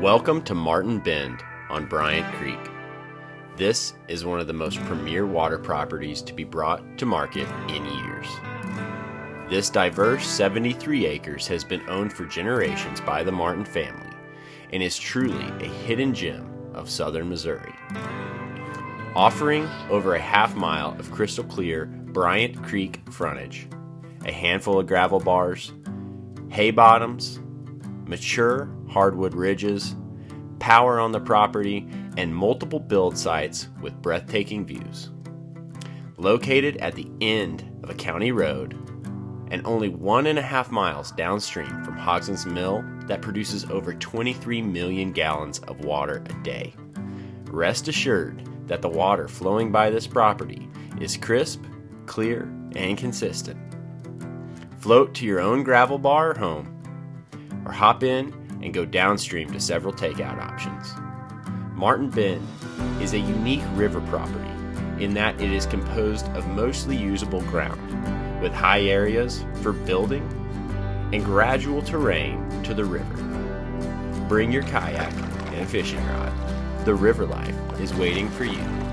Welcome to Martin Bend on Bryant Creek. This is one of the most premier water properties to be brought to market in years. This diverse 73 acres has been owned for generations by the Martin family and is truly a hidden gem of southern Missouri. Offering over a half mile of crystal clear Bryant Creek frontage, a handful of gravel bars, hay bottoms, mature hardwood ridges, power on the property, and multiple build sites with breathtaking views. Located at the end of a county road and only 1.5 miles downstream from Hodgson Mill that produces over 23 million gallons of water a day. Rest assured that the water flowing by this property is crisp, clear, and consistent. Float to your own gravel bar or home, or hop in and go downstream to several takeout options. Martin Bend is a unique river property in that it is composed of mostly usable ground, with high areas for building and gradual terrain to the river. Bring your kayak and fishing rod. The river life is waiting for you.